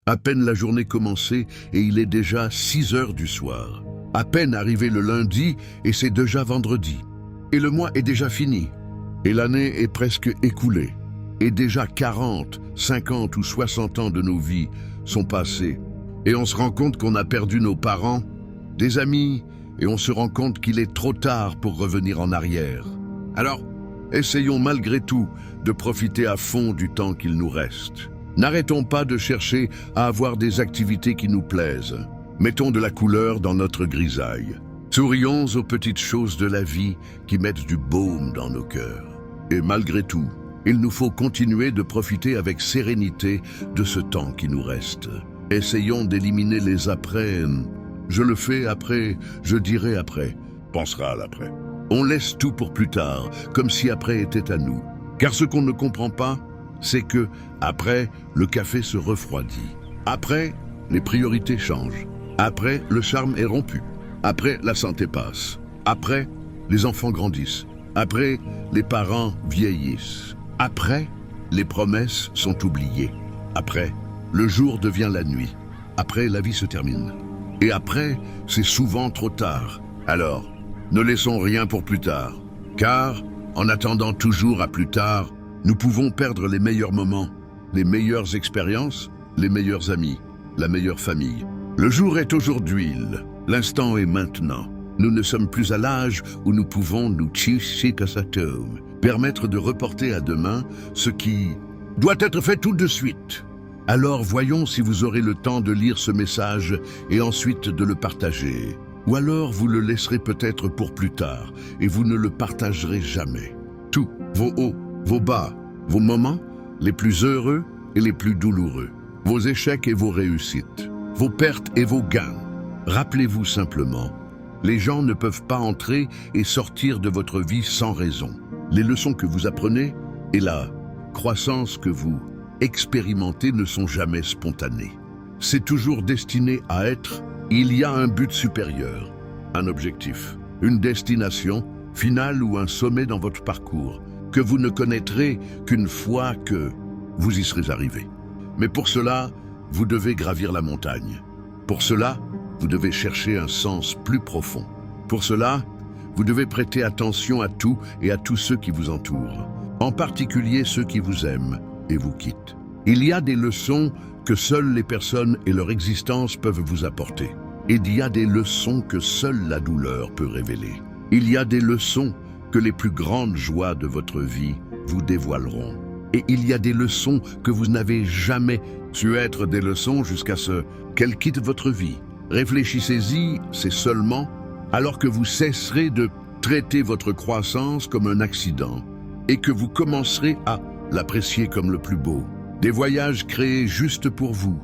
À peine la journée commencée et il est déjà 6 heures du soir. À peine arrivé le lundi et c'est déjà vendredi. Et le mois est déjà fini. Et l'année est presque écoulée. Et déjà 40, 50 ou 60 ans de nos vies sont passés. Et on se rend compte qu'on a perdu nos parents, des amis, et on se rend compte qu'il est trop tard pour revenir en arrière. Alors, essayons malgré tout de profiter à fond du temps qu'il nous reste. N'arrêtons pas de chercher à avoir des activités qui nous plaisent. Mettons de la couleur dans notre grisaille. Sourions aux petites choses de la vie qui mettent du baume dans nos cœurs. Et malgré tout, il nous faut continuer de profiter avec sérénité de ce temps qui nous reste. Essayons d'éliminer les après. Je le fais après, je dirai après, pensera à l'après. On laisse tout pour plus tard, comme si après était à nous. Car ce qu'on ne comprend pas, c'est que, après, le café se refroidit. Après, les priorités changent. Après, le charme est rompu. Après, la santé passe. Après, les enfants grandissent. Après, les parents vieillissent. Après, les promesses sont oubliées. Après, le jour devient la nuit. Après, la vie se termine. Et après, c'est souvent trop tard. Alors, ne laissons rien pour plus tard. Car, en attendant toujours à plus tard, nous pouvons perdre les meilleurs moments, les meilleures expériences, les meilleurs amis, la meilleure famille. Le jour est aujourd'hui, l'instant est maintenant. Nous ne sommes plus à l'âge où nous pouvons nous permettre de reporter à demain ce qui doit être fait tout de suite. Alors voyons si vous aurez le temps de lire ce message et ensuite de le partager. Ou alors vous le laisserez peut-être pour plus tard et vous ne le partagerez jamais. Tous vos hauts, vos bas, vos moments, les plus heureux et les plus douloureux, vos échecs et vos réussites, vos pertes et vos gains. Rappelez-vous simplement, les gens ne peuvent pas entrer et sortir de votre vie sans raison. Les leçons que vous apprenez et la croissance que vous expérimentez ne sont jamais spontanées. C'est toujours destiné à être. Il y a un but supérieur, un objectif, une destination finale ou un sommet dans votre parcours que vous ne connaîtrez qu'une fois que vous y serez arrivé. Mais pour cela, vous devez gravir la montagne. Pour cela, vous devez chercher un sens plus profond. Pour cela, vous devez prêter attention à tout et à tous ceux qui vous entourent, en particulier ceux qui vous aiment et vous quittent. Il y a des leçons que seules les personnes et leur existence peuvent vous apporter. Il y a des leçons que seule la douleur peut révéler. Il y a des leçons que les plus grandes joies de votre vie vous dévoileront. Et il y a des leçons que vous n'avez jamais su être des leçons jusqu'à ce qu'elles quittent votre vie. Réfléchissez-y, c'est seulement alors que vous cesserez de traiter votre croissance comme un accident et que vous commencerez à l'apprécier comme le plus beau. Des voyages créés juste pour vous,